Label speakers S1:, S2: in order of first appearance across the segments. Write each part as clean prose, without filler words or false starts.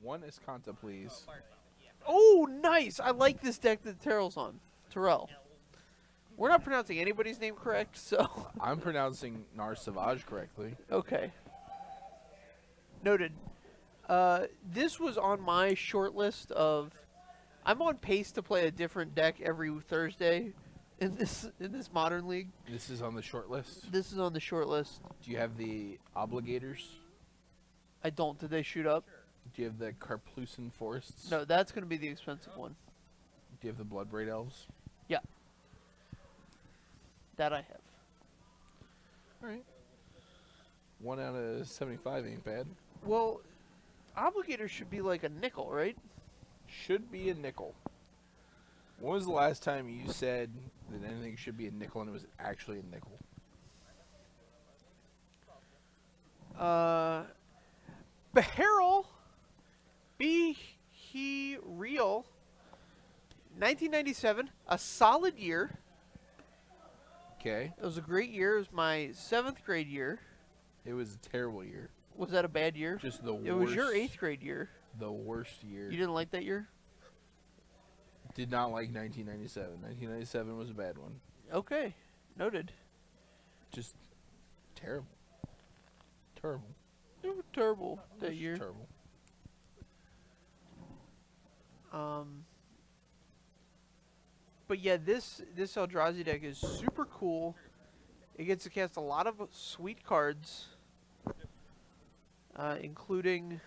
S1: One Escanta, please.
S2: Oh, nice! I like this deck that Terrell's on. Terrell. We're not pronouncing anybody's name correct, so...
S1: I'm pronouncing Narsavage correctly.
S2: Okay. Noted. This was on my short list of... I'm on pace to play a different deck every Thursday in this modern league.
S1: This is on the short list?
S2: This is on the short list.
S1: Do you have the Obligators?
S2: I don't. Did they shoot up?
S1: Do you have the Carplucin Forests?
S2: No, that's going to be the expensive one.
S1: Do you have the Bloodbraid Elves?
S2: Yeah. That I have.
S1: Alright. 1 out of 75 ain't bad.
S2: Well, Obligator should be like a nickel, right?
S1: Should be a nickel. When was the last time you said that anything should be a nickel and it was actually a nickel?
S2: Beharrell. Be he real. 1997. A solid year.
S1: Okay.
S2: It was a great year. It was my 7th grade year.
S1: It was a terrible year.
S2: Was that a bad year?
S1: Just the worst.
S2: It was your 8th grade year.
S1: The worst year.
S2: You didn't like that year?
S1: Did not like 1997. 1997 was a bad one.
S2: Okay. Noted.
S1: Just terrible. Terrible.
S2: It was terrible that
S1: Just
S2: year.
S1: Terrible.
S2: But yeah, this Eldrazi deck is super cool. It gets to cast a lot of sweet cards, including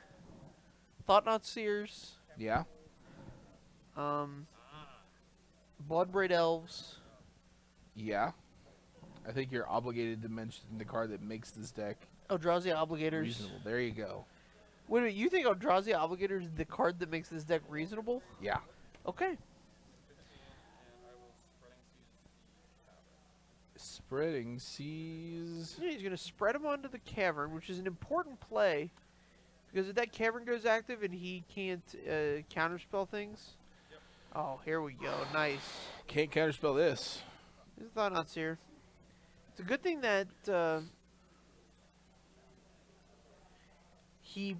S2: Thought-Knot Seers.
S1: Yeah.
S2: Bloodbraid Elves.
S1: Yeah. I think you're obligated to mention the card that makes this deck
S2: Eldrazi Obligators.
S1: reasonable. There you go.
S2: Wait a minute, you think Eldrazi Obligators is the card that makes this deck reasonable?
S1: Yeah.
S2: Okay.
S1: Spreading Seas.
S2: Yeah, he's going to spread him onto the cavern, which is an important play. Because if that cavern goes active and he can't counterspell things. Yep. Oh, here we go. Nice.
S1: Can't counterspell this.
S2: There's a Thought-Knot Seer. It's a good thing that he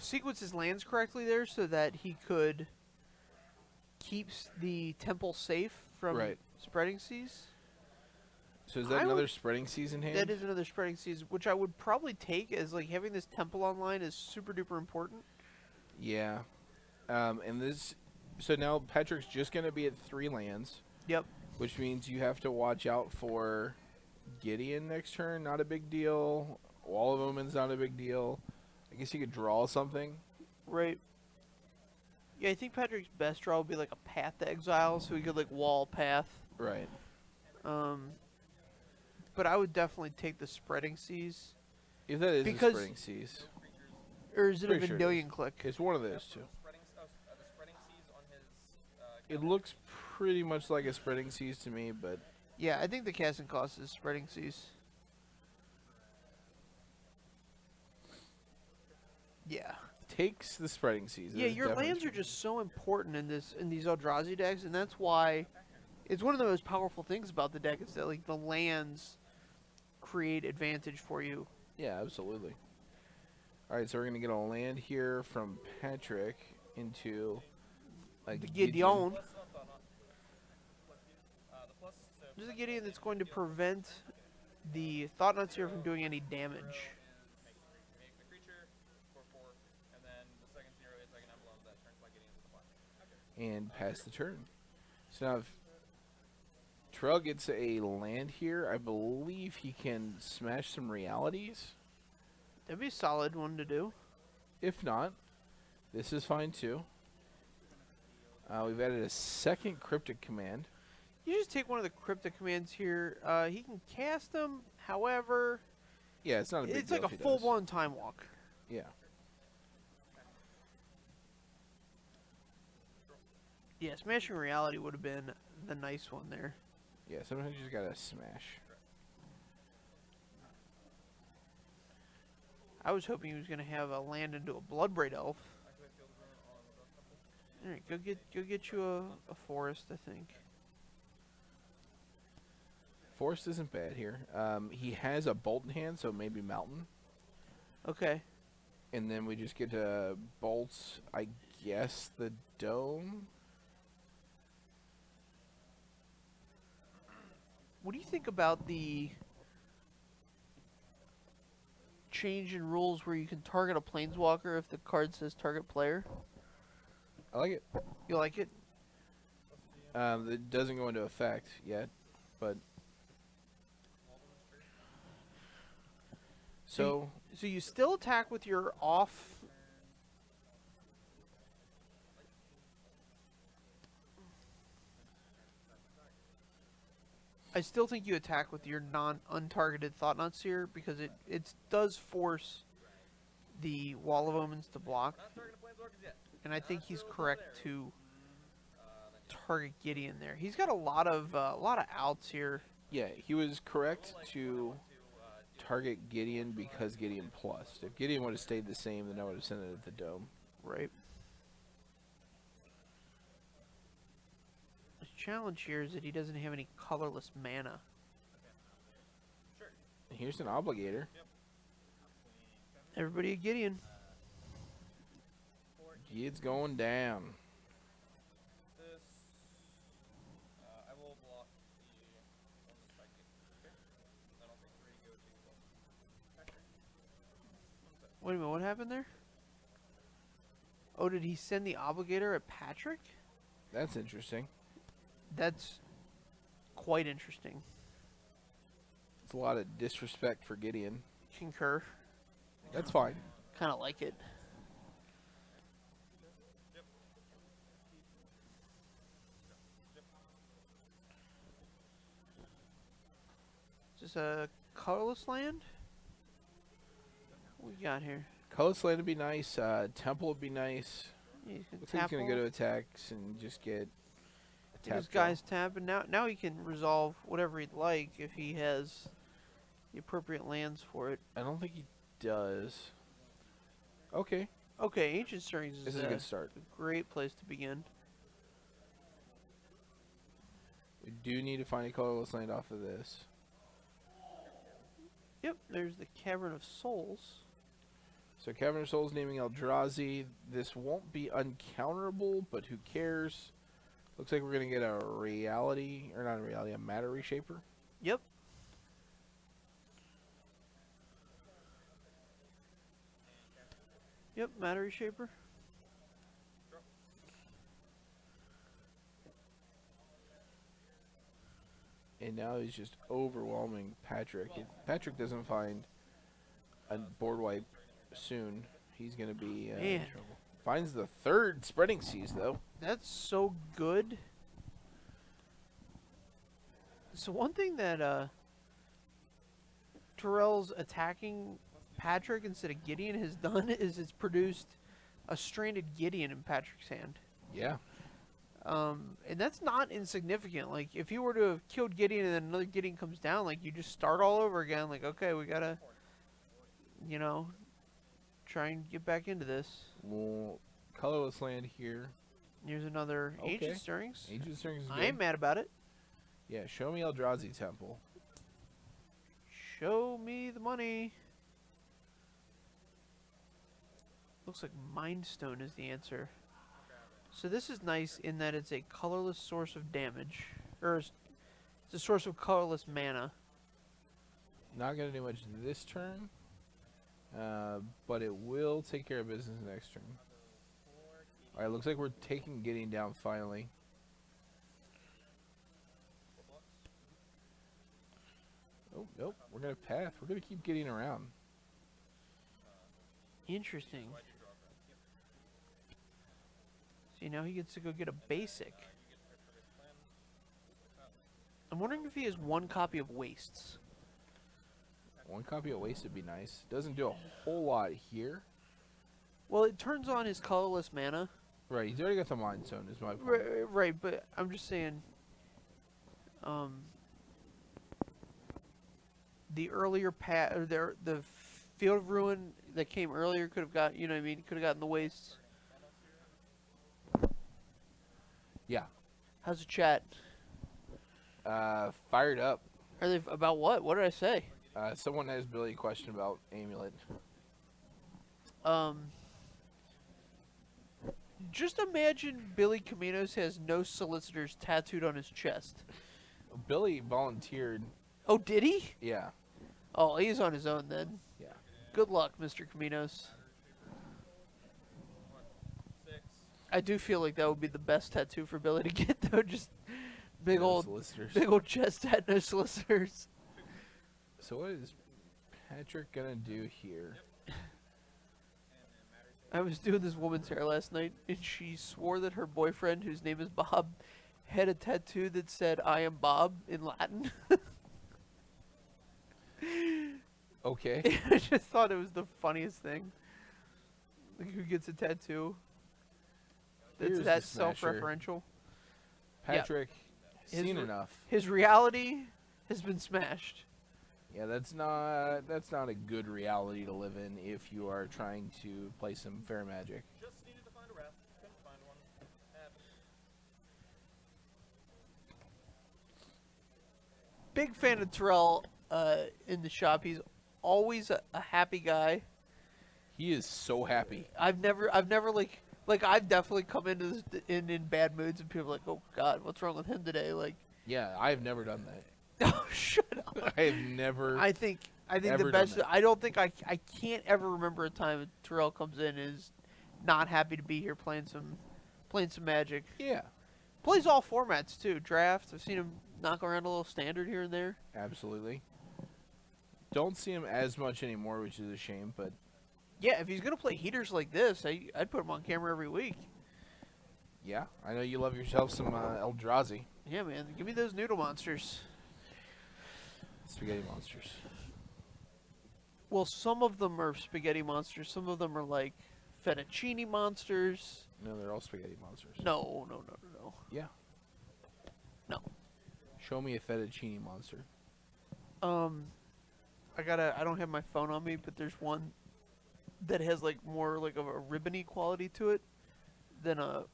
S2: sequenced his lands correctly there so that he could keep the temple safe from Spreading Seas.
S1: So is that another Spreading Seas in hand?
S2: That is another Spreading Seas, which I would probably take as like having this temple online is super duper important.
S1: Yeah. And this, so now Patrick's just going to be at 3 lands.
S2: Yep.
S1: Which means you have to watch out for Gideon next turn, not a big deal. Wall of Omen's not a big deal. I guess you could draw something.
S2: Right. Yeah, I think Patrick's best draw would be like a Path to Exile, so he could like wall Path.
S1: Right.
S2: But I would definitely take the Spreading Seas.
S1: If that is a Spreading Seas.
S2: Or is it a
S1: Pretty sure
S2: Vendilion Click?
S1: It's one of those two. It looks pretty much like a Spreading Seas to me, but...
S2: Yeah, I think the casting cost is Spreading Seas. Yeah.
S1: Takes the Spreading Seas.
S2: Yeah, your lands are just so important in these Eldrazi decks, and that's why it's one of the most powerful things about the deck is that like the lands create advantage for you.
S1: Yeah, absolutely. Alright, so we're gonna get a land here from Patrick into
S2: the Gideon. This is a Gideon that's going to prevent the Thought-Knot Seer from doing any damage.
S1: And pass the turn. So now if Terrell gets a land here, I believe he can smash some realities.
S2: That'd be a solid one to do.
S1: If not, this is fine too. We've added a second Cryptic Command.
S2: You just take one of the Cryptic Commands here. He can cast them, however...
S1: Yeah, it's not a big deal.
S2: It's like a full-blown Time Walk.
S1: Yeah.
S2: Yeah, Smashing Reality would have been the nice one there.
S1: Yeah, sometimes you just gotta smash.
S2: I was hoping he was gonna have a land into a Bloodbraid Elf. Alright, go get you a forest, I think.
S1: Forest isn't bad here. He has a Bolt in hand, so maybe Mountain.
S2: Okay.
S1: And then we just get to bolts, I guess, the dome.
S2: What do you think about the change in rules where you can target a planeswalker if the card says target player?
S1: I like it.
S2: You like it?
S1: It doesn't go into effect yet, but so
S2: you still attack with your off. I still think you attack with your untargeted Thought-Knot Seer because it does force the Wall of Omens to block. And I think he's correct to target Gideon there. He's got a lot of outs here.
S1: yeah, he was correct to target Gideon because Gideon plussed. If Gideon would have stayed the same, then I would have sent it at the dome.
S2: Right. His challenge here is that he doesn't have any colorless mana.
S1: Here's an obligator.
S2: Everybody a Gideon.
S1: It's going down.
S2: Wait a minute, what happened there? Oh, did he send the obligator at Patrick?
S1: That's interesting.
S2: That's quite interesting.
S1: It's a lot of disrespect for Gideon.
S2: Concur.
S1: That's fine.
S2: Kind of like it. Is this a colorless land? What we got here?
S1: Colorless land would be nice. Temple would be nice.
S2: Yeah, he's
S1: Looks like he's going to go to attacks and just get a tap
S2: this
S1: draw.
S2: guy's tapping. Now he can resolve whatever he'd like if he has the appropriate lands for it.
S1: I don't think he does. Okay.
S2: Okay, Ancient Stirrings
S1: This is a good start.
S2: a great place to begin.
S1: We do need to find a colorless land off of this.
S2: Yep, there's the Cavern of Souls.
S1: So Cavern of Souls naming Eldrazi. This won't be uncounterable, but who cares? Looks like we're going to get a reality, or not a reality, a matter reshaper.
S2: Yep. Yep, Matter Reshaper.
S1: And now he's just overwhelming Patrick. If Patrick doesn't find a board wipe soon, he's going to be in trouble. Finds the third Spreading Seas, though.
S2: That's so good. So one thing that Terrell's attacking Patrick instead of Gideon has done is it's produced a stranded Gideon in Patrick's hand.
S1: Yeah.
S2: And that's not insignificant. Like, if you were to have killed Gideon and then another Gideon comes down, like, you just start all over again. Like, okay, we gotta, you know, try and get back into this.
S1: Well, colorless land here.
S2: Here's another
S1: Okay.
S2: Ancient Stirrings.
S1: Ancient Stirrings is
S2: I
S1: good.
S2: ain't mad about it.
S1: Yeah, show me Eldrazi Temple.
S2: Show me the money. Looks like Mind Stone is the answer. So this is nice in that it's a colorless source of damage. Or it's a source of colorless mana.
S1: Not going to do much this turn, but it will take care of business next turn. Alright, looks like we're taking Gideon down finally. Oh, nope, we're going to path. We're going to keep Gideon around.
S2: Interesting. See, now he gets to go get a basic. I'm wondering if he has one copy of Wastes.
S1: One copy of Waste would be nice. Doesn't do a whole lot here.
S2: Well, it turns on his colorless mana.
S1: Right, he's already got the Mind Stone, is my point.
S2: Right, but I'm just saying, the earlier or the Field of Ruin that came earlier could have got, you know what I mean, could have gotten the Wastes.
S1: Yeah.
S2: How's the chat?
S1: Fired up.
S2: Are they about what? What did I say?
S1: Someone has Billy a question about Amulet.
S2: Just imagine Billy Caminos has no solicitors tattooed on his chest.
S1: Billy volunteered.
S2: Oh, did he?
S1: Yeah.
S2: Oh, he's on his own then.
S1: Yeah.
S2: Good luck, Mr. Caminos. I do feel like that would be the best tattoo for Billy to get, though. Just big old chest tat, no solicitors.
S1: So what is Patrick gonna do here?
S2: I was doing this woman's hair last night, and she swore that her boyfriend, whose name is Bob, had a tattoo that said, "I am Bob" in Latin.
S1: Okay.
S2: I just thought it was the funniest thing. Like, who gets a tattoo that's that self-referential?
S1: Patrick, seen enough.
S2: His reality has been smashed.
S1: Yeah, that's not a good reality to live in if you are trying to play some fair magic.
S3: Just needed to find a wrap. Couldn't find one.
S2: Big fan of Terrell in the shop. He's always a happy guy.
S1: He is so happy.
S2: I've never like I've definitely come into this in bad moods and people are like, "Oh God, what's wrong with him today?" Like,
S1: yeah, I've never done that.
S2: Oh, shut up.
S1: I have never.
S2: I think the best. I don't think I can't ever remember a time Terrell comes in and is not happy to be here playing some Magic.
S1: Yeah.
S2: Plays all formats too. Draft. I've seen him knock around a little standard here and there.
S1: Absolutely. Don't see him as much anymore, which is a shame. But
S2: yeah, if he's gonna play heaters like this, I'd put him on camera every week.
S1: yeah, I know you love yourself some Eldrazi.
S2: Yeah, man. Give me those noodle monsters.
S1: Spaghetti monsters.
S2: Well, some of them are spaghetti monsters. Some of them are like fettuccine monsters.
S1: No, they're all spaghetti monsters.
S2: No.
S1: Yeah.
S2: No.
S1: Show me a fettuccine monster.
S2: I don't have my phone on me, but there's one that has like more like of a ribbony quality to it than a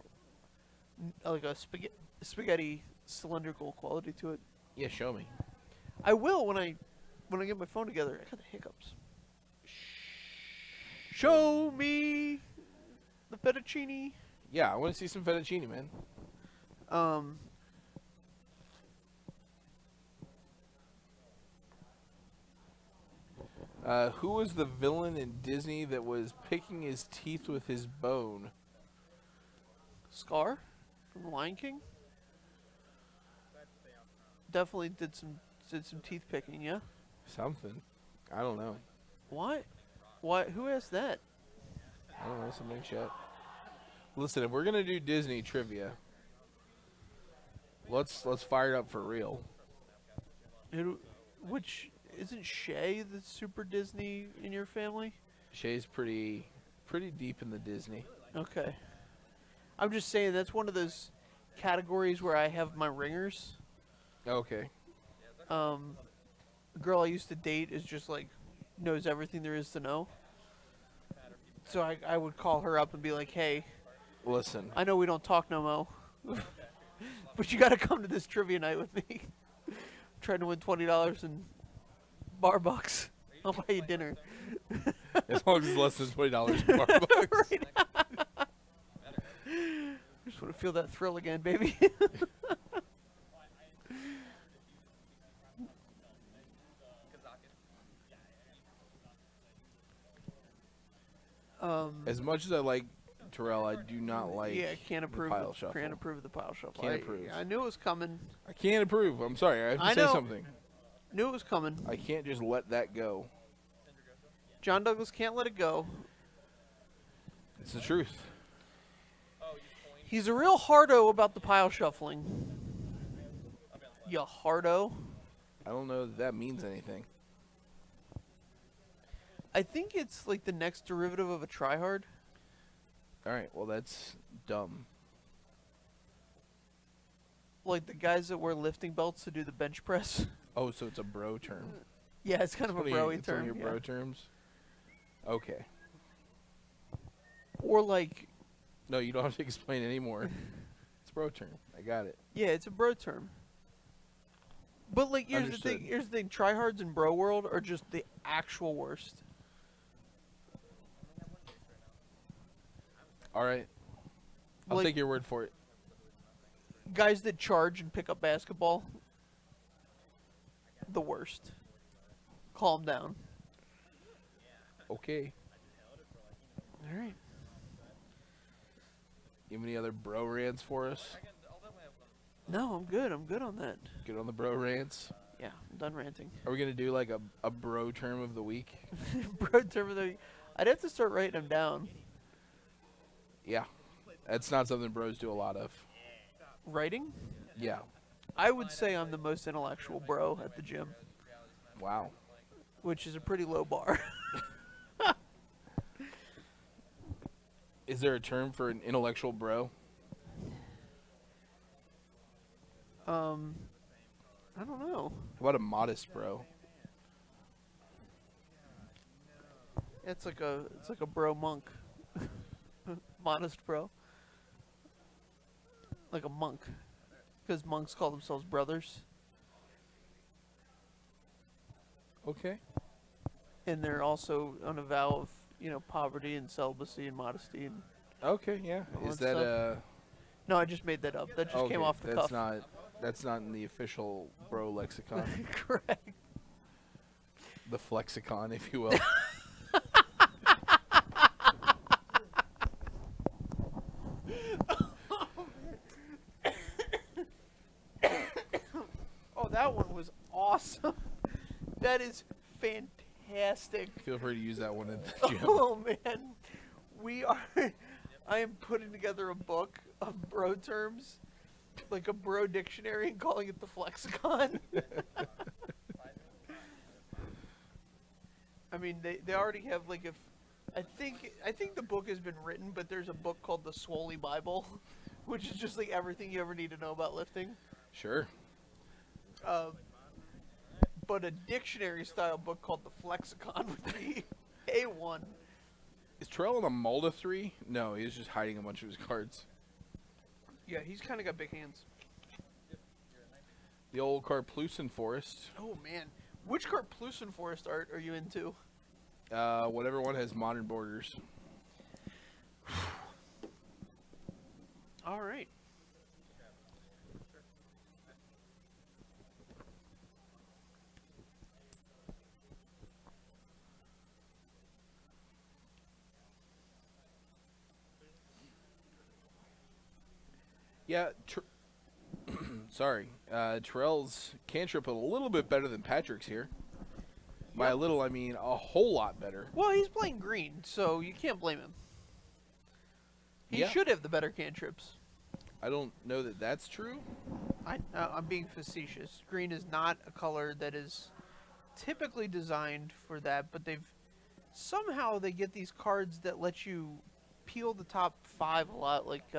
S2: spaghetti cylindrical quality to it.
S1: Yeah, show me.
S2: I will when I get my phone together. I got the hiccups. Show me the fettuccine.
S1: Yeah, I want to see some fettuccine, man. Who was the villain in Disney that was picking his teeth with his bone?
S2: Scar from The Lion King. Definitely did some teeth picking, yeah.
S1: Something. I don't know.
S2: What? Why? Who asked that?
S1: I don't know. Something shit. Listen, if we're gonna do Disney trivia, let's fire it up for real.
S2: Which isn't Shay the super Disney in your family?
S1: Shay's pretty deep in the Disney.
S2: Okay. I'm just saying that's one of those categories where I have my ringers.
S1: Okay.
S2: A girl I used to date is just like knows everything there is to know. So I would call her up and be like, "Hey,
S1: listen,
S2: I know we don't talk no mo, but you got to come to this trivia night with me. I'm trying to win $20 in bar bucks. I'll buy you dinner."
S1: As long as it's less than $20 in bar bucks.
S2: Right. I just want to feel that thrill again, baby.
S1: As much as I like Terrell, I do not like
S2: can't approve
S1: the pile shuffle.
S2: Can't approve the pile shuffle.
S1: Can't approve.
S2: I knew it was coming.
S1: I can't approve. I'm sorry. I have to say something.
S2: Knew it was coming.
S1: I can't just let that go.
S2: John Douglas can't let it go.
S1: It's the truth.
S2: He's a real hardo about the pile shuffling. You hardo.
S1: I don't know that that means anything.
S2: I think it's like the next derivative of a tryhard.
S1: Alright, well that's dumb.
S2: Like the guys that wear lifting belts to do the bench press.
S1: Oh, so it's a bro term.
S2: Yeah, it's kind of a bro-y term.
S1: One of your bro terms? Okay.
S2: Or like...
S1: No, you don't have to explain anymore. It's a bro term. I got it.
S2: Yeah, it's a bro term. But like, here's the thing. Tryhards in bro world are just the actual worst.
S1: All right. I'll
S2: Like-
S1: take your word for it.
S2: Guys that charge and pick up basketball, the worst. Calm down.
S1: Okay.
S2: All right.
S1: You have any other bro rants for us?
S2: No, I'm good. I'm good on that.
S1: Good on the bro rants.
S2: Yeah, I'm done ranting.
S1: Are we gonna do like a bro term of the week?
S2: Bro, term of the, I'd have to start writing them down.
S1: Yeah. That's not something bros do a lot of.
S2: Writing?
S1: Yeah.
S2: I would say I'm the most intellectual bro at the gym,
S1: Wow.
S2: which is a pretty low bar.
S1: Is there a term for an intellectual bro?
S2: I don't know.
S1: How about a modest bro?
S2: It's like a bro monk. Modest bro. Like a monk. Because monks call themselves brothers.
S1: Okay.
S2: And they're also on a vow of, poverty and celibacy and modesty. And
S1: Okay, yeah.
S2: All
S1: Is
S2: that
S1: that
S2: stuff. No, I just made that up. That just came off the cuff.
S1: That's not in the official bro lexicon.
S2: Correct.
S1: The flexicon, if you will.
S2: Oh, that one was awesome. That is fantastic.
S1: Feel free to use that one in the gym.
S2: Oh man, I am putting together a book of bro terms, like a bro dictionary, and calling it the flexicon. I mean, they already have like I think the book has been written, but there's a book called the Swoley Bible, which is just like everything you ever need to know about lifting.
S1: Sure.
S2: But a dictionary-style book called the Flexicon would be A1.
S1: Is Terrell in a Malta 3? No, he's just hiding a bunch of his cards.
S2: Yeah, he's kind of got big hands.
S1: The old Carplucin Forest.
S2: Oh, man. Which Carplucin Forest art are you into?
S1: Whatever one has modern borders.
S2: All right.
S1: Yeah, sorry. Terrell's cantrip a little bit better than Patrick's here. By a little, I mean a whole lot better.
S2: Well, he's playing green, so you can't blame him. He
S1: Yeah.
S2: should have the better cantrips.
S1: I don't know that that's true.
S2: I'm being facetious. Green is not a color that is typically designed for that, but somehow they get these cards that let you peel the top 5 a lot, like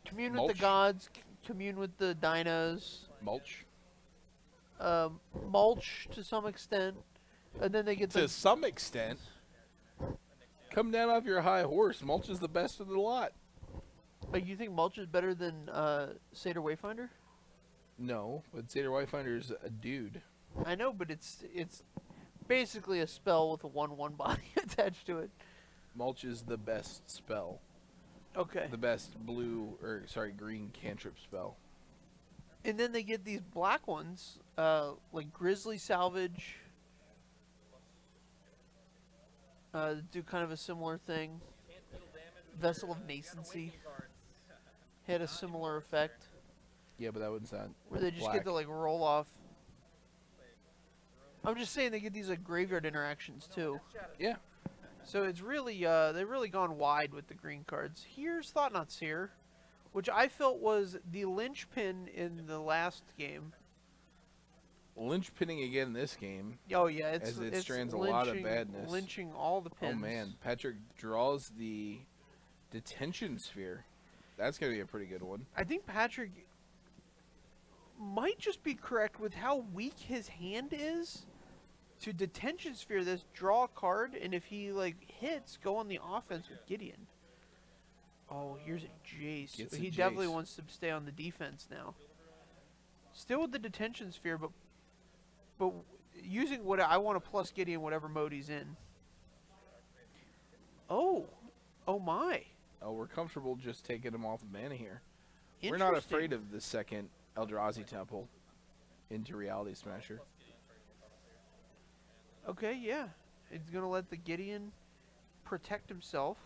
S2: commune with the
S1: Mulch?
S2: gods, commune with the dinos,
S1: Mulch.
S2: mulch to some extent, and then they get
S1: To some extent. Come down off your high horse. Mulch is the best of the lot.
S2: Like, you think mulch is better than Satyr Wayfinder?
S1: No, but Satyr Wayfinder's a dude.
S2: I know, but it's basically a spell with a 1/1 body attached to it.
S1: Mulch is the best spell.
S2: Okay.
S1: The best green cantrip spell.
S2: And then they get these black ones, like Grizzly Salvage. Do kind of a similar thing. Vessel of Nascency had a similar effect,
S1: Yeah, but that wouldn't sound
S2: where they just
S1: black.
S2: get to like roll off. I'm just saying they get these like graveyard interactions too.
S1: Yeah.
S2: So it's really they've really gone wide with the green cards. Here's Thought-Knot Seer, which I felt was the linchpin in the last game.
S1: Lynch-pinning again this game.
S2: Oh yeah,
S1: As it
S2: it's
S1: strands a lot of
S2: lynching-
S1: badness.
S2: Lynching all the pins.
S1: Oh man, Patrick draws the Detention Sphere. That's gonna be a pretty good one.
S2: I think Patrick might just be correct with how weak his hand is. To Detention Sphere this, draw a card, and if he like hits, go on the offense with Gideon. Oh, here's a Jace.
S1: Gets
S2: But
S1: a
S2: he definitely
S1: Jace.
S2: wants to stay on the defense now. Still with the Detention Sphere, but using what I want to plus Gideon whatever mode he's in. Oh, Oh my.
S1: Oh, we're comfortable just taking him off of mana here. We're not afraid of the second Eldrazi Temple into Reality Smasher.
S2: Okay, yeah. He's going to let the Gideon protect himself.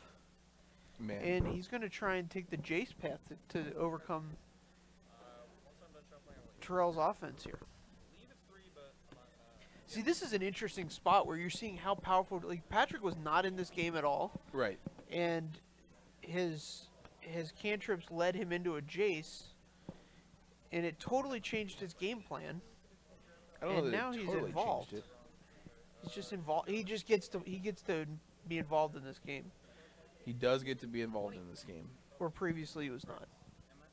S1: Man.
S2: And he's going to try and take the Jace path to overcome Terrell's offense here. See, this is an interesting spot where you're seeing how powerful... Like, Patrick was not in this game at all.
S1: Right.
S2: And his cantrips led him into a Jace. And it totally changed his game plan.
S1: I don't know that
S2: now
S1: it
S2: he's
S1: totally
S2: involved.
S1: changed it.
S2: He's just involved. He gets to be involved in this game.
S1: He does get to be involved in this game.
S2: Where previously he was not.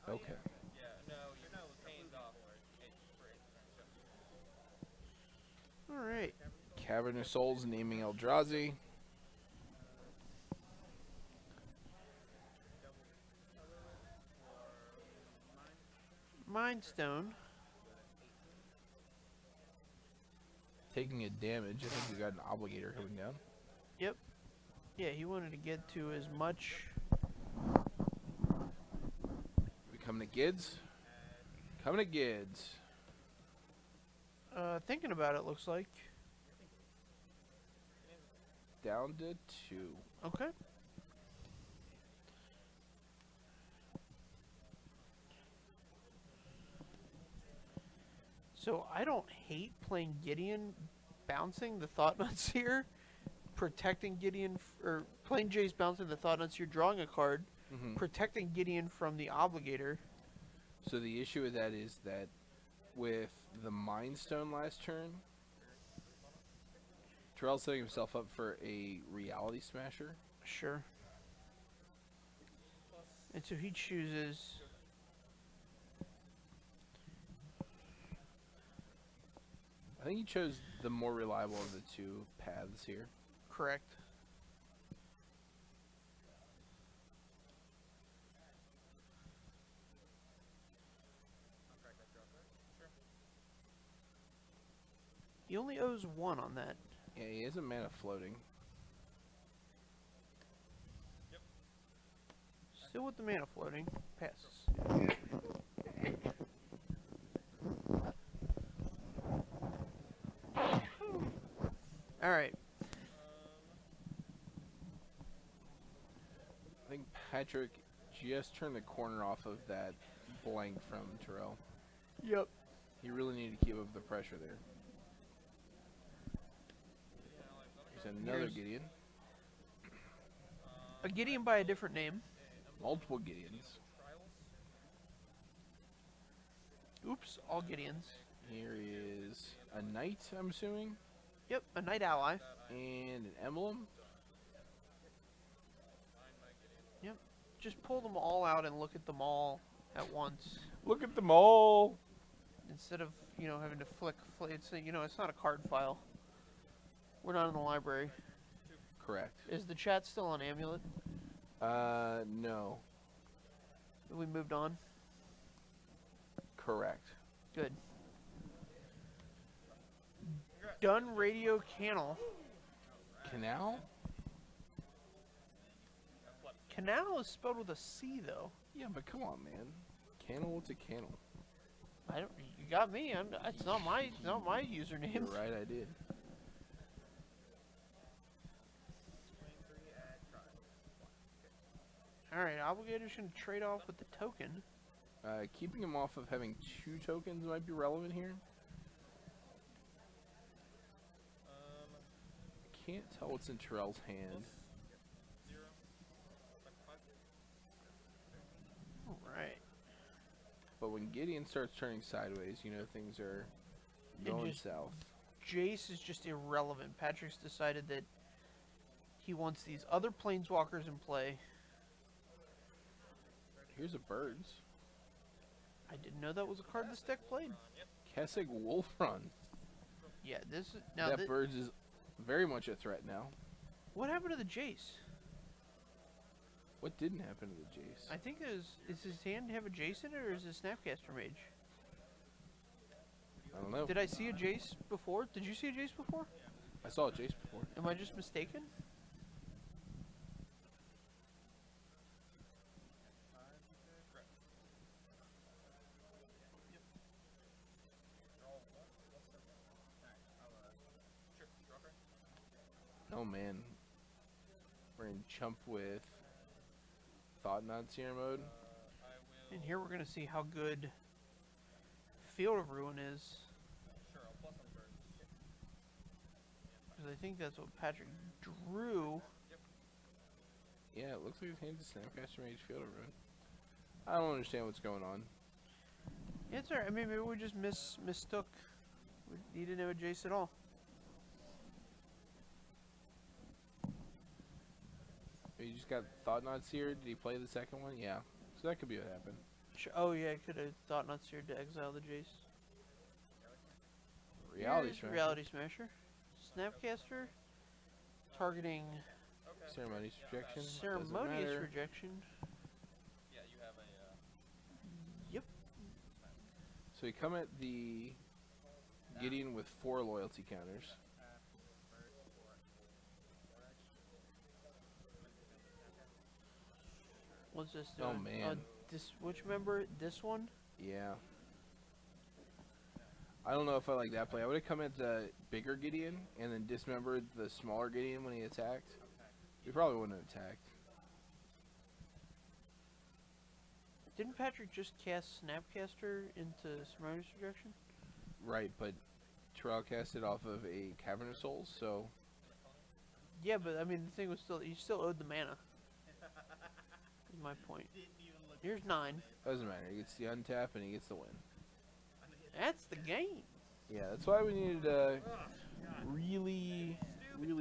S1: Okay.
S2: Alright.
S1: Cavernous Souls naming Eldrazi.
S2: Mind Stone.
S1: Taking a damage. I think we got an Obligator coming down.
S2: Yep. Yeah, he wanted to get to as much.
S1: We coming to Gids? Coming to Gids.
S2: Thinking about it, looks like.
S1: Down to 2.
S2: Okay. So I don't hate playing Gideon, bouncing the Thought Nuts here, protecting Gideon, or playing Jace bouncing the Thought Nuts here, drawing a card, protecting Gideon from the Obligator.
S1: So the issue with that is that with the Mind Stone last turn, Terrell's setting himself up for a Reality Smasher.
S2: Sure. And so he chooses...
S1: I think he chose the more reliable of the two paths here.
S2: Correct. He only owes 1 on that.
S1: Yeah, he has a mana floating.
S3: Yep.
S2: Still with the mana floating. Passes. Alright.
S1: I think Patrick just turned the corner off of that blank from Terrell.
S2: Yep.
S1: He really needed to keep up the pressure there. Here's another Gideon.
S2: A Gideon by a different name.
S1: Multiple Gideons.
S2: Oops, all Gideons.
S1: Here is a Knight, I'm assuming.
S2: Yep, a Knight Ally.
S1: And an Emblem.
S2: Yep. Just pull them all out and look at them all at once.
S1: Look at them all!
S2: Instead of, having to flick it's it's not a card file. We're not in the library.
S1: Correct.
S2: Is the chat still on Amulet?
S1: No.
S2: We moved on?
S1: Correct.
S2: Good. Done Radio Canal.
S1: Canal?
S2: Canal is spelled with a C, though.
S1: Yeah, but come on, man. Cannel, what's a cannel?
S2: I don't. You got me. It's not my username.
S1: You're right, I did.
S2: Alright, Obligator's gonna trade off with the token.
S1: Keeping him off of having 2 tokens might be relevant here. I can't tell what's in Terrell's hand.
S2: Alright.
S1: But when Gideon starts turning sideways, things are going south.
S2: Jace is just irrelevant. Patrick's decided that he wants these other planeswalkers in play.
S1: Here's a Birds.
S2: I didn't know that was a card this deck played.
S1: Kessig Wolfrun.
S2: Yeah, this is... Now
S1: That Birds is very much a threat now.
S2: What happened to the Jace?
S1: What didn't happen to the Jace?
S2: I think is his hand have a Jace in it, or is it Snapcaster Mage?
S1: I don't know.
S2: Did I see a Jace before? Did you see a Jace before?
S1: I saw a Jace before.
S2: Am I just mistaken?
S1: Oh man. We're in chump with Thought Not Seer mode.
S2: And here we're gonna see how good Field of Ruin is.
S3: Sure, I'll plus them first.
S2: Because I think that's what Patrick drew.
S1: Yeah, it looks like his hand is Snapcaster Mage Field of Ruin. I don't understand what's going on.
S2: Yeah, it's alright. I mean, maybe we just mistook. He didn't have a Jace at all.
S1: He just got Thought Not Seer. Did he play the second one? Yeah. So that could be what happened.
S2: Oh yeah, I could have thought not seared to exile the Jace.
S1: Reality
S2: Here's
S1: Smasher.
S2: Reality Smasher. Snapcaster. Targeting
S1: Ceremonious Rejection. Doesn't
S2: Ceremonious
S1: matter.
S2: Rejection.
S3: Yeah, you have a.
S2: Yep.
S1: So we come at the Gideon with 4 loyalty counters.
S2: What's this
S1: Oh,
S2: doing?
S1: man.
S2: Which member? This one?
S1: Yeah. I don't know if I like that play. I would have come at the bigger Gideon and then dismembered the smaller Gideon when he attacked. He probably wouldn't have attacked.
S2: Didn't Patrick just cast Snapcaster into Ceremonious Rejection?
S1: Right, but Terrell cast it off of a Cavern of Souls, so
S2: Yeah, but I mean the thing was still you still owed the mana. Is my point. Here's 9.
S1: doesn't matter. He gets the untap and he gets the win.
S2: That's the game.
S1: Yeah, that's why we needed to really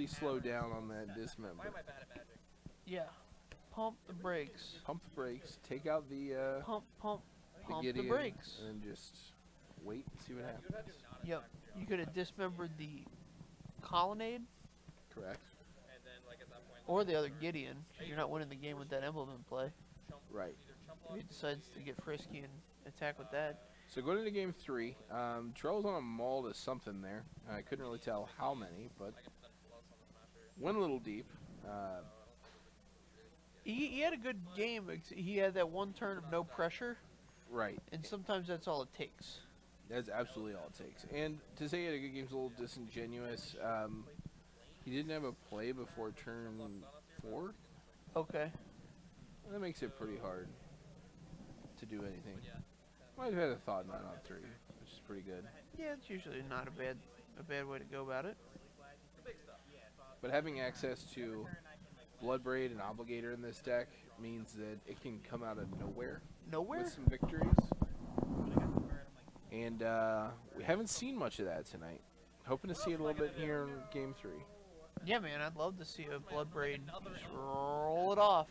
S1: slow down on that
S3: Why
S1: dismember.
S3: am I bad at Magic?
S2: Yeah. Pump the brakes.
S1: Pump the brakes, take out the
S2: Pump the
S1: Gideon,
S2: brakes.
S1: and then just wait and see what happens.
S2: Yep. You could have dismembered the Colonnade
S1: Correct.
S3: And then, like, at that point.
S2: or the other Gideon. 'Cause you're not winning the game with that emblem in play.
S1: Right.
S3: Either chump
S2: If
S3: block.
S2: he decides to get frisky and attack with that.
S1: So going into game 3, Terrell's on a maul to something there. I couldn't really tell how many, but
S3: I can send plus on the Smasher.
S1: went a little deep.
S2: He had a good game. He had that one turn of no pressure,
S1: Right.
S2: and sometimes that's all it takes.
S1: That's absolutely all it takes. And to say he had a good game's a little disingenuous. He didn't have a play before turn 4.
S2: Okay.
S1: That makes it pretty hard to do anything.
S3: Yeah.
S1: Might have had a Thought Not on 3, which is pretty good.
S2: Yeah, it's usually not a bad way to go about it.
S3: The big stuff.
S1: But having access to Bloodbraid and Obligator in this deck means that it can come out of nowhere
S2: Nowhere?
S1: with some victories. And we haven't seen much of that tonight. Hoping to see it a little bit here in game 3.
S2: Yeah, man, I'd love to see a Bloodbraid just roll it off.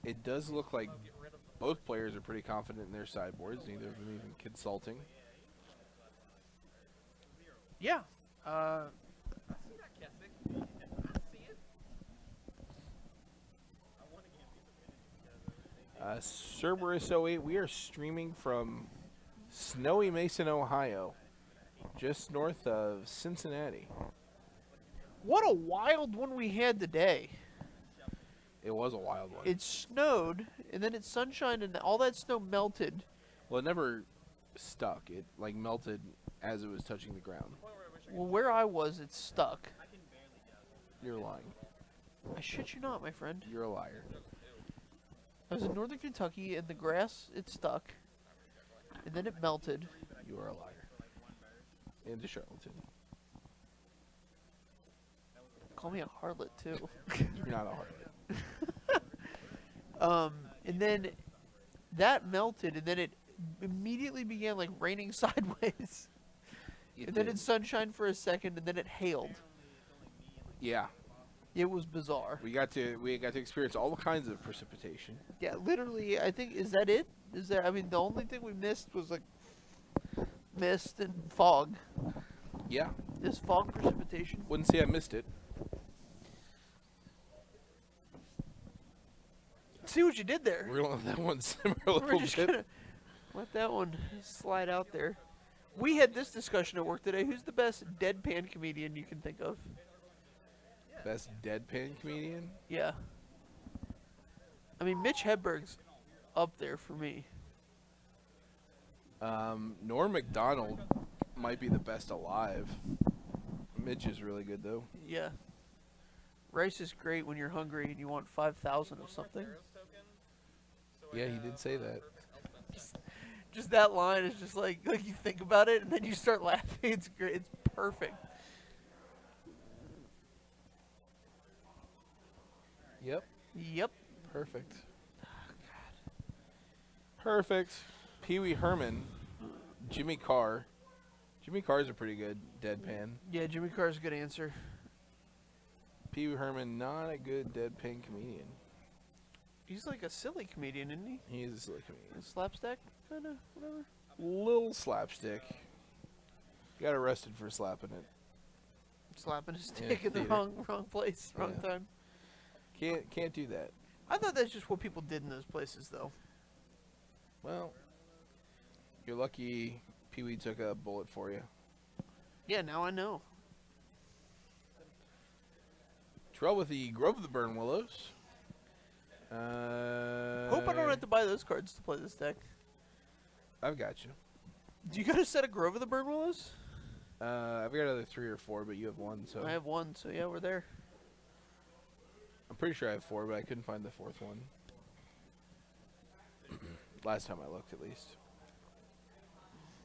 S1: It does look like both players are pretty confident in their sideboards, neither of them even consulting.
S2: Yeah.
S3: See that Keswick? See it? I want to get
S1: Cerberus 08, we are streaming from snowy Mason, Ohio, just north of Cincinnati.
S2: What a wild one we had today.
S1: It was a wild one.
S2: It snowed, and then it sunshined, and all that snow melted.
S1: Well, it never stuck. It like melted as it was touching the ground.
S2: Well, where I was, it stuck.
S1: You're lying.
S2: I shit you not, my friend.
S1: You're a liar.
S2: I was in northern Kentucky, and the grass, it stuck. And then it melted.
S1: You are a liar. Into Charlatan.
S2: Call me a harlot, too.
S1: You're not a harlot.
S2: And then that melted, and then it immediately began, like, raining sideways.
S1: It
S2: And then
S1: did.
S2: it sunshined for a second, and then it hailed.
S1: Yeah,
S2: It was bizarre.
S1: we got to experience all kinds of precipitation.
S2: Yeah, literally, I think, is that it? Is that, I mean, the only thing we missed was, like, mist and fog.
S1: Yeah,
S2: This fog precipitation.
S1: wouldn't say I missed it.
S2: See what you did there.
S1: We're gonna let that one simmer a
S2: We're
S1: little
S2: just
S1: bit.
S2: gonna let that one slide out there. We had this discussion at work today. Who's the best deadpan comedian you can think of?
S1: Best deadpan comedian?
S2: Yeah. I mean, Mitch Hedberg's up there for me.
S1: Norm Macdonald might be the best alive. Mitch is really good though.
S2: Yeah. Rice is great when you're hungry and you want 5,000 of something.
S1: Yeah, he did say that.
S2: Just that line is just like you think about it and then you start laughing. It's great. It's perfect.
S1: Yep.
S2: Yep.
S1: Perfect. Perfect. Pee Wee Herman. Jimmy Carr. Jimmy Carr's a pretty good deadpan.
S2: Yeah, Jimmy Carr's a good answer.
S1: Pee Wee Herman, not a good deadpan comedian.
S2: He's like a silly comedian, isn't he?
S1: He is a silly comedian.
S2: Slapstick, kind of, whatever.
S1: Little slapstick. Got arrested for slapping it.
S2: Slapping his stick in the
S1: theater.
S2: wrong place, wrong
S1: Yeah.
S2: time.
S1: Can't do that.
S2: I thought that's just what people did in those places, though.
S1: Well, you're lucky Pee Wee took a bullet for you.
S2: Yeah, now I know.
S1: Terrell with the Grove of the Burn Willows.
S2: Hope I don't have to buy those cards to play this deck.
S1: I've got you.
S2: Do you got a set of Grove of the Burn Willows?
S1: I've got either 3 or 4, but you have 1, so
S2: I have 1, so yeah, we're there.
S1: I'm pretty sure I have 4, but I couldn't find the 4th one. Last time I looked, at least.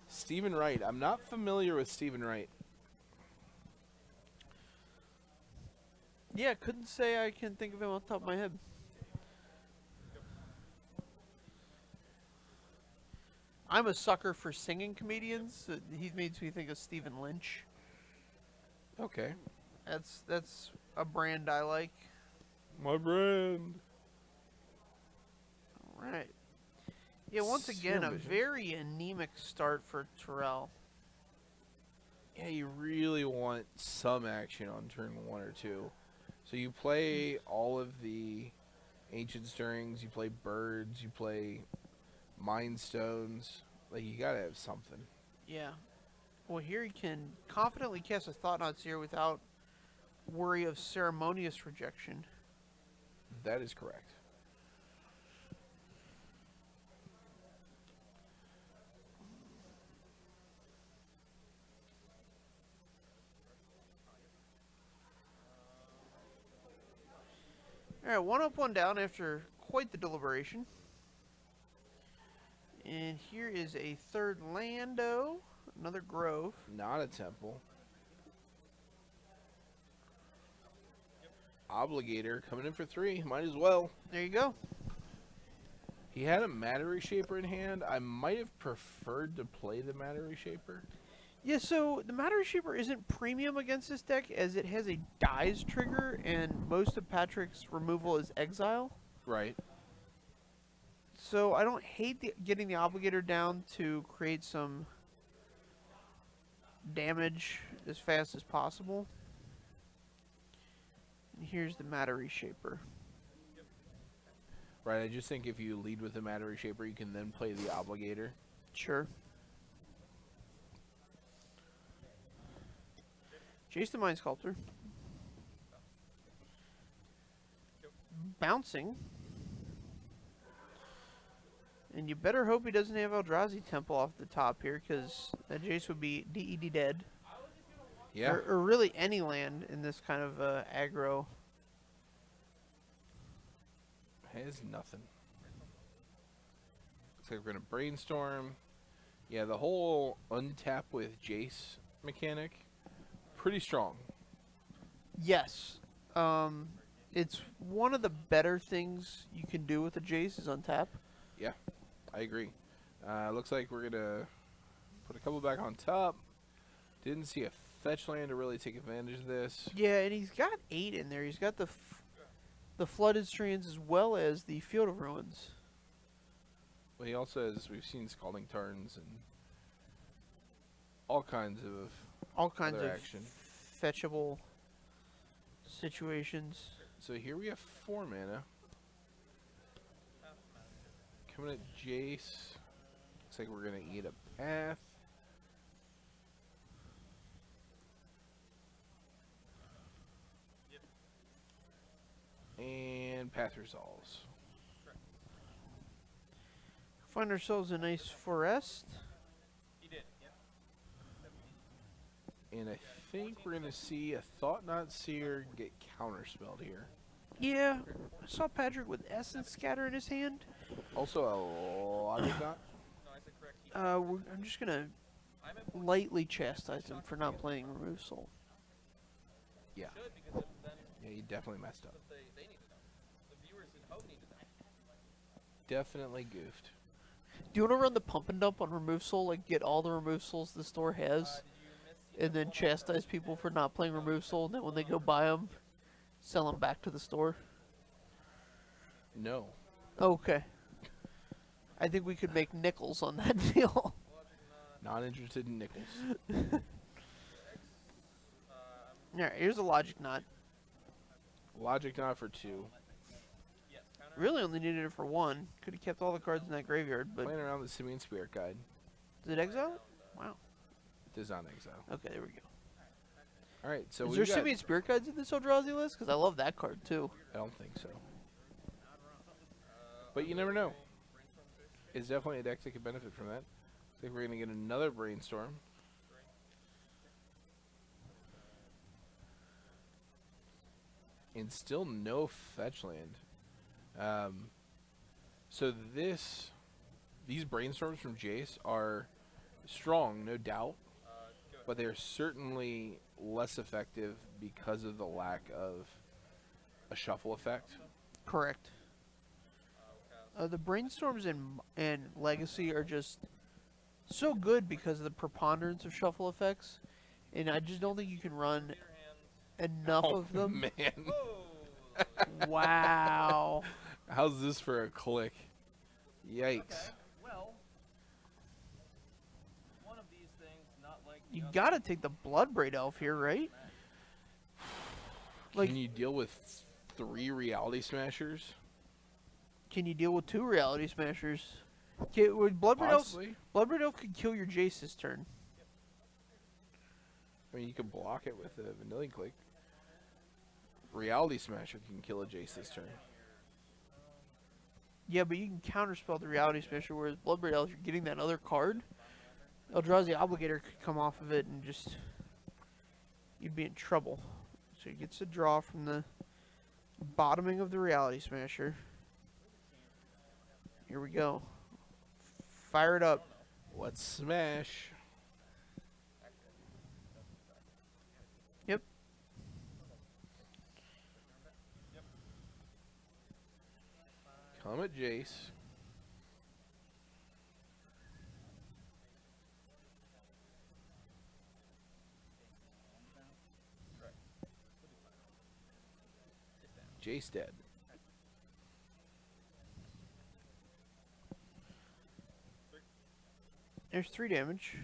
S1: Stephen Wright. I'm not familiar with Stephen Wright.
S2: Yeah, couldn't say I can think of him off the top of my head. I'm a sucker for singing comedians. He makes me think of Stephen Lynch.
S1: Okay.
S2: That's a brand I like.
S1: My brand.
S2: All right. Yeah, once again, a
S1: Vision.
S2: very anemic start for Terrell.
S1: Yeah, you really want some action on turn 1 or 2. So you play all of the Ancient Stirrings, you play Birds, you play Mind Stones. Like, you gotta have something.
S2: Yeah. Well, here he can confidently cast a Thought-Knot Seer without worry of ceremonious rejection.
S1: That is correct.
S2: Alright, 1 up, 1 down after quite the deliberation. And here is a third Lando, another Grove.
S1: Not a temple. Obligator coming in for 3. Might as well.
S2: There you go.
S1: He had a Matter Reshaper in hand. I might have preferred to play the Matter Reshaper.
S2: Yeah, so the Matter Shaper isn't premium against this deck as it has a Dies trigger and most of Patrick's removal is Exile.
S1: Right.
S2: So I don't hate getting the Obligator down to create some damage as fast as possible. And here's the Matter Reshaper.
S1: Right, I just think if you lead with the Matter Reshaper, you can then play the Obligator.
S2: Sure. Jace the Mind Sculptor. Bouncing. And you better hope he doesn't have Eldrazi Temple off the top here, because that Jace would be DED dead.
S1: Yeah.
S2: Or really any land in this kind of aggro.
S1: Has nothing. Looks like we're going to Brainstorm. Yeah, the whole untap with Jace mechanic, pretty strong.
S2: Yes. It's one of the better things you can do with a Jace is untap.
S1: Yeah, I agree. Looks like we're going to put a couple back on top. Didn't see a fetch land to really take advantage of this.
S2: Yeah, and he's got 8 in there. He's got the Flooded Strands as well as the Field of Ruins.
S1: Well, he also has, we've seen Scalding Tarns and all kinds of
S2: Of
S1: action.
S2: fetchable situations.
S1: So here we have 4 mana. Coming at Jace. Looks like we're going to eat a path. And path resolves.
S2: Find ourselves a nice forest.
S3: He did, yep.
S1: And I think we're going to see a Thought Knot Seer get counterspelled here.
S2: Yeah, I saw Patrick with Essence Scatter in his hand.
S1: Also a Logic Knot.
S3: No, I said correct.
S2: I'm just gonna lightly chastise him for not playing Remove Soul.
S1: Yeah.
S3: Should, because then
S1: Yeah, you definitely messed up.
S3: they need to know. The viewers at home need to know.
S1: Definitely goofed.
S2: Do you want to run the pump and dump on Remove Soul, like get all the Remove Souls the store has,
S3: Did you miss?
S2: and then chastise people for not playing Remove Soul, and then when they go buy them, sell them back to the store?
S1: No.
S2: Okay. I think we could make nickels on that deal.
S1: Not interested in nickels.
S2: Alright, here's a Logic Knot.
S1: Logic Knot for 2.
S3: Yes, counter.
S2: Really only needed it for 1. Could have kept all the cards in that graveyard, but
S1: Playing around the Simian Spirit Guide.
S2: did it exile it? Wow.
S1: Does not exile.
S2: Okay, there we go.
S1: Alright, so
S2: Is
S1: we
S2: there
S1: got...
S2: Simian Spirit Guides in this Eldrazi list? Because I love that card too.
S1: I don't think so. But you never know. It's definitely a deck that could benefit from that. I think we're going to get another Brainstorm. And still no fetch land. So these Brainstorms from Jace are strong, no doubt. But they're certainly less effective because of the lack of a shuffle effect.
S2: Correct. The Brainstorms and Legacy are just so good because of the preponderance of shuffle effects, and I just don't think you can run enough of them.
S1: Man.
S2: Wow.
S1: How's this for a click? Yikes.
S3: Well, one of these things, not like the
S2: You
S3: other.
S2: gotta take the Bloodbraid Elf here, right? Like,
S1: Can you deal with 3 Reality Smashers?
S2: can you deal with 2 Reality Smashers? Would Bloodbraid
S1: Possibly.
S2: Elf could kill your Jace this turn.
S1: I mean, you can block it with a Vanilla Click. Reality Smasher can kill a Jace this turn.
S2: Yeah, but you can counterspell the Reality Smasher, whereas Bloodbraid Elf, you're getting that other card. Eldrazi Obligator could come off of it and just... you'd be in trouble. So he gets a draw from the bottoming of the Reality Smasher. Here we go. Fire it up.
S1: Let's smash.
S2: Yep.
S1: Come at Jace. Jace dead.
S2: There's 3 damage.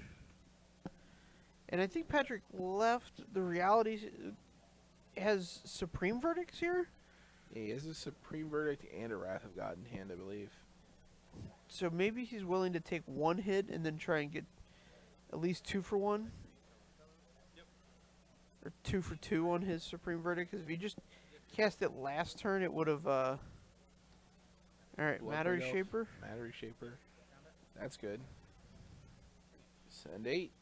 S2: And I think Patrick left the Realities... has Supreme Verdicts here?
S1: Yeah, he has a Supreme Verdict and a Wrath of God in hand, I believe.
S2: So maybe he's willing to take 1 hit and then try and get at least 2 for 1. Or 2 for 2 on his Supreme Verdict. Because if he just cast it last turn, it would have... Alright, Matter
S1: Bloodbraid Elf,
S2: Shaper.
S1: Matter Shaper. That's good. Send 8.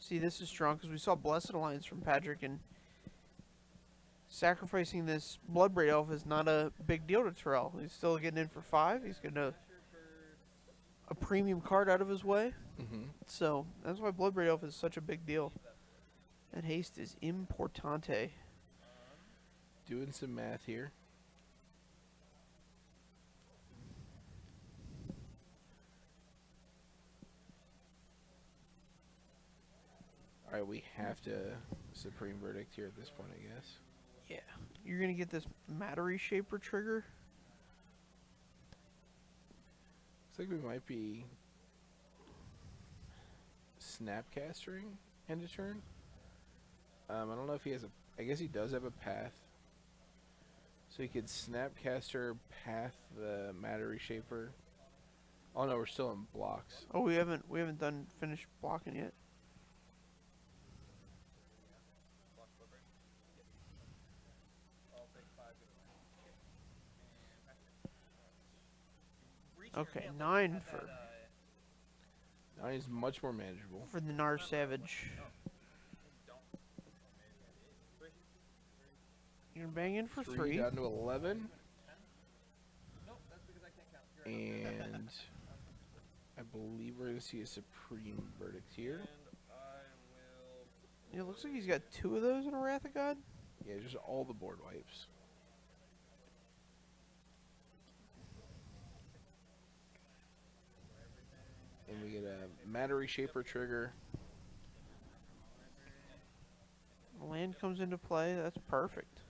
S2: See, this is strong because we saw Blessed Alliance from Patrick, and sacrificing this Bloodbraid Elf is not a big deal to Terrell. He's still getting in for 5. He's getting a premium card out of his way.
S1: Mm-hmm.
S2: So that's why Bloodbraid Elf is such a big deal. And haste is importante.
S1: Doing some math here. Alright, we have to Supreme Verdict here at this point, I guess.
S2: Yeah. You're going to get this Matter Shaper trigger.
S1: Looks like we might be Snapcastering end of turn. I don't know if he has a... I guess he does have a path. So he could Snapcaster, path the Matter Shaper. Oh no, we're still in blocks.
S2: Oh, we haven't finished blocking yet. Okay, 9 for...
S1: Now he's much more manageable.
S2: for the Narsavage. You're banging for 3.
S1: Down to 11.
S3: Nope, that's because I can't count. You're right.
S1: And I believe we're going to see a supreme verdict here.
S3: And I will.
S2: Yeah, it looks like he's got 2 of those in a Wrath of God.
S1: Yeah, just all the board wipes. And we get a Matter Reshaper trigger.
S2: Land comes into play. That's perfect.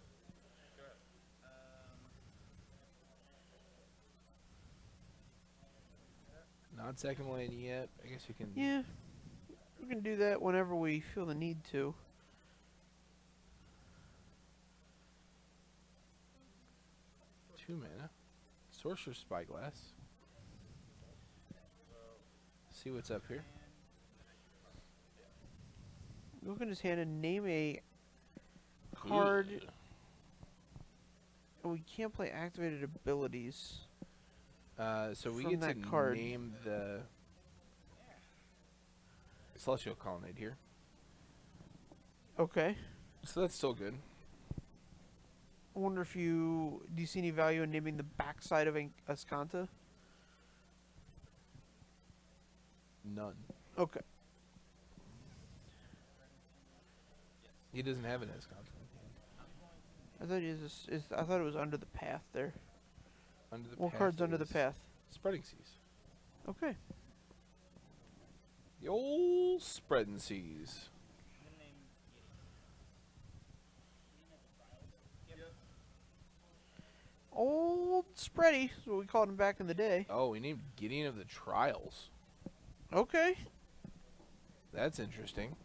S1: Not second land yet. I guess you can.
S2: Yeah, we can do that whenever we feel the need to.
S1: Two mana. Sorcerer's Spyglass. See what's up here.
S2: Look in his hand and name a card.
S1: Ooh.
S2: And we can't play activated abilities.
S1: So we
S2: From
S1: get to
S2: that card.
S1: name the Celestial Colonnade here.
S2: Okay.
S1: So that's still good.
S2: I wonder if do you see any value in naming the backside of Ascanta?
S1: None.
S2: Okay.
S1: He doesn't have an Escont.
S2: I thought I thought it was under the path there.
S1: Under the
S2: What
S1: path
S2: card's under the
S1: is
S2: path?
S1: Spreading Seas.
S2: Okay.
S1: The old Spreading Seas.
S2: Old Spready is what we called him back in the day.
S1: Oh, we named Gideon of the Trials.
S2: Okay.
S1: That's interesting.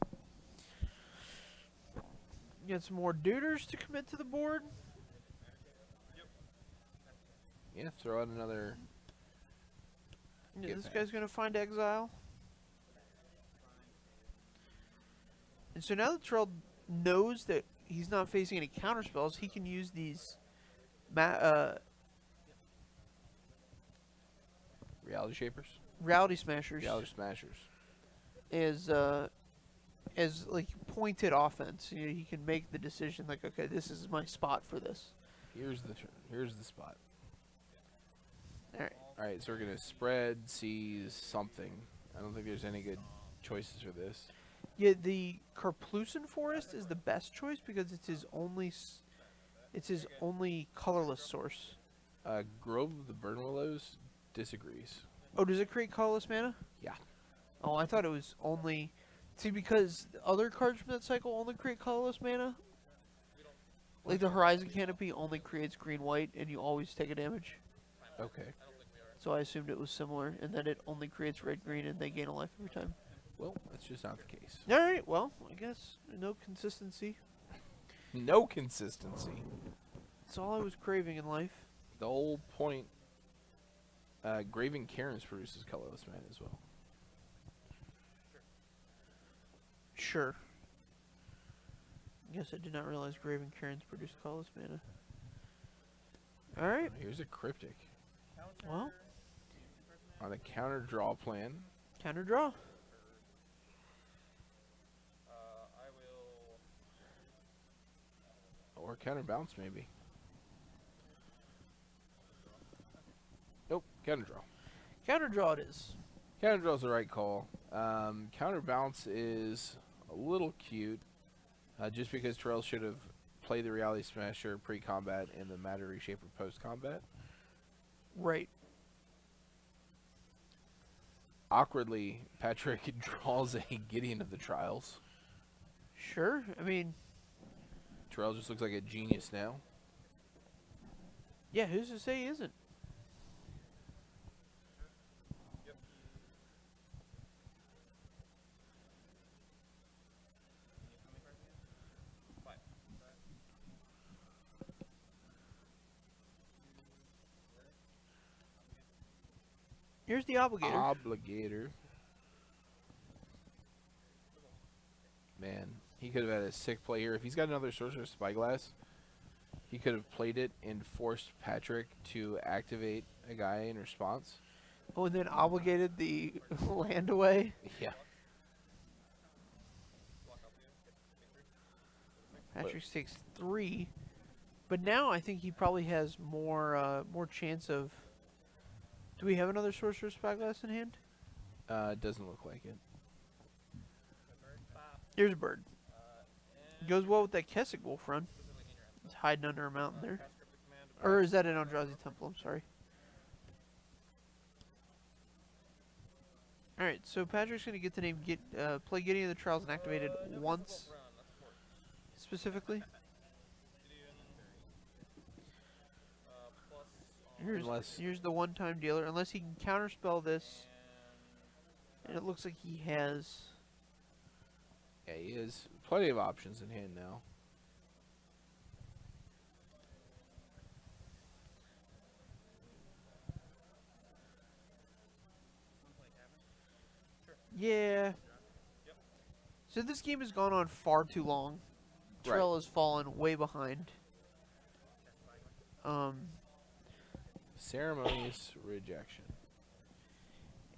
S2: Get some more duders to commit to the board.
S1: Yeah, throw out another.
S2: Yeah,
S1: Get
S2: this
S1: back.
S2: guy's gonna find exile. And so now that Terrell knows that he's not facing any counter spells, he can use these
S1: Reality Shapers.
S2: Reality Smashers
S1: Reality Smashers.
S2: as like pointed offense. You know, he can make the decision like, okay, this is my spot for this.
S1: Here's the spot.
S2: All right.
S1: All right, so we're gonna spread seas something. I don't think there's any good choices for this.
S2: Yeah, the Karplusan Forest is the best choice because it's his only colorless source.
S1: Grove of the Burn Willows disagrees.
S2: Oh, does it create colorless mana?
S1: Yeah.
S2: Oh, I thought it was only... See, because the other cards from that cycle only create colorless mana. Like the Horizon Canopy only creates green-white, and you always take a damage.
S1: Okay.
S2: So I assumed it was similar, and that it only creates red-green, and they gain a life every time.
S1: Well, that's just not the case.
S2: Alright, well, I guess no consistency.
S1: No consistency.
S2: That's all I was craving in life.
S1: The whole point. Graven Cairns produces colorless mana as well.
S2: Sure. Guess I did not realize Graven Cairns produced colorless mana. Alright,
S1: Here's a Cryptic.
S2: well,
S1: On a counter draw plan.
S2: counter draw.
S3: I will.
S1: Or counter bounce, maybe. Nope, counter draw.
S2: Counter draw it is.
S1: Counter draw is the right call. Counter bounce is a little cute. Just because Terrell should have played the Reality Smasher pre-combat and the Matter Reshaper post-combat.
S2: Right.
S1: Awkwardly, Patrick draws a Gideon of the Trials.
S2: Sure. I mean,
S1: Terrell just looks like a genius now.
S2: yeah, who's to say he isn't? Here's the Obligator.
S1: Obligator. Man, he could have had a sick play here. If he's got another Sorcerer's Spyglass, he could have played it and forced Patrick to activate a guy in response.
S2: Oh, and then obligated the land away.
S1: Yeah.
S2: Patrick takes 3, but now I think he probably has more chance of. Do we have another Sorcerer's Spyglass in hand?
S1: Doesn't look like it.
S2: Here's a bird. Goes well with that Kessig Wolf run. It's hiding under a mountain there. Or is that an Eldrazi Temple? I'm sorry. Alright, so Patrick's going to get the name play Gideon of the Trials and activate it once specifically. Here's the one-time dealer. Unless he can counterspell this. And it looks like he has...
S1: Yeah, he has plenty of options in hand now.
S2: Yeah. So this game has gone on far too long. Terrell has fallen way behind.
S1: Ceremonious rejection.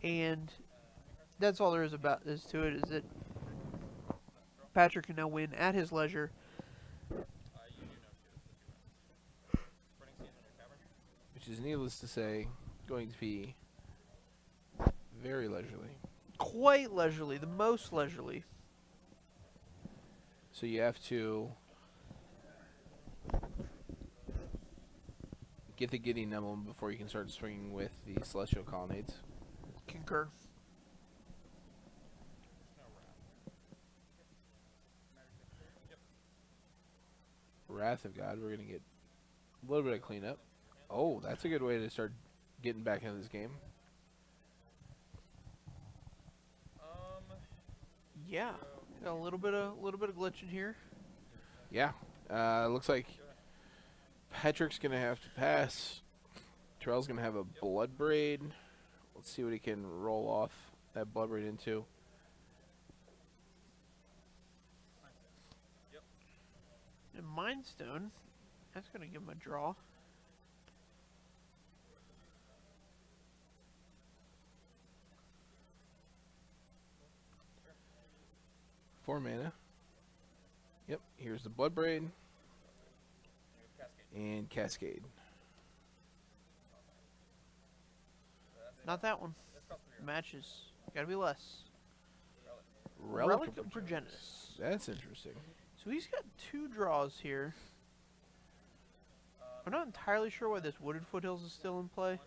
S2: And that's all there is to it, is that Patrick can now win at his leisure.
S1: Which is, needless to say, going to be very leisurely.
S2: Quite leisurely, the most leisurely.
S1: So you have to get the Gideon Emblem before you can start swinging with the Celestial Colonnades.
S2: Concur.
S1: Wrath of God, we're going to get a little bit of cleanup. Oh, that's a good way to start getting back into this game.
S2: Yeah, got a little bit of glitching here.
S1: Yeah, looks like Patrick's gonna have to pass. Terrell's gonna have a Blood Braid. Let's see what he can roll off that Blood Braid into.
S2: And Mind Stone, that's gonna give him a draw.
S1: Four mana. Yep, here's the Blood Braid. And Cascade.
S2: Not that one. Matches. Gotta be less.
S1: Relic
S2: of Progenitus.
S1: That's interesting.
S2: So he's got 2 draws here. I'm not entirely sure why this Wooded Foothills is still in play.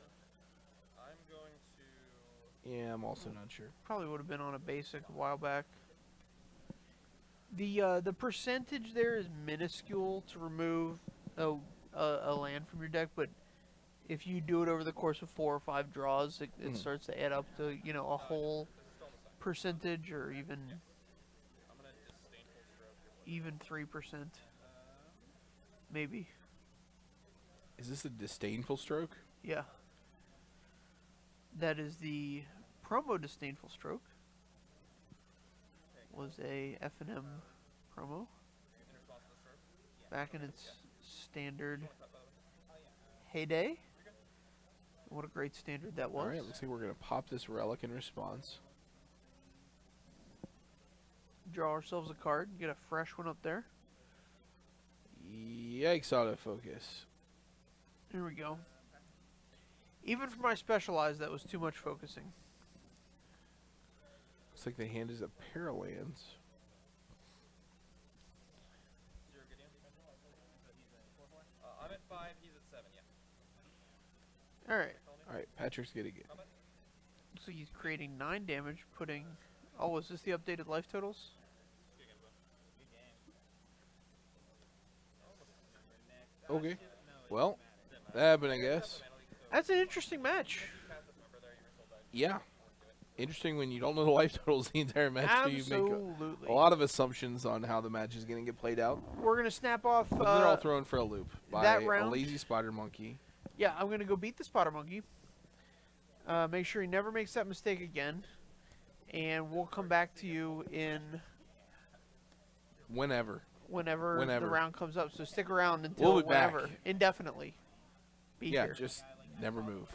S1: Yeah, I'm also not sure.
S2: Probably would have been on a basic a while back. The percentage there is minuscule to remove a land from your deck, but if you do it over the course of 4 or 5 draws, it starts to add up to, you know, a whole percentage, or even 3%, maybe.
S1: Is this a Disdainful Stroke?
S2: Yeah. That is the promo Disdainful Stroke. Was a F&M promo back in its standard heyday. What a great standard that was.
S1: Alright, looks like we're going to pop this Relic in response.
S2: Draw ourselves a card, get a fresh one up there.
S1: Yikes, autofocus.
S2: Here we go. Even for my Specialized, that was too much focusing.
S1: Looks like the hand is a pair of lands.
S3: I'm at 5, he's at 7, yeah.
S2: Alright.
S1: Alright, Patrick's gonna get.
S2: So he's creating 9 damage, putting... Oh, is this the updated life totals?
S1: Okay. Well, that happened, I guess.
S2: That's an interesting match.
S1: Yeah. Interesting when you don't know the life totals the entire match.
S2: Absolutely.
S1: So you make a lot of assumptions on how the match is going to get played out.
S2: We're going to snap off...
S1: But they're all thrown for a loop by
S2: that round.
S1: a lazy Spider Monkey.
S2: Yeah, I'm going to go beat the Spotter Monkey. Make sure he never makes that mistake again. And we'll come back to you in...
S1: Whenever
S2: the round comes up. So stick around until
S1: we'll be
S2: whenever.
S1: back.
S2: Indefinitely. Be
S1: yeah,
S2: here.
S1: just never move.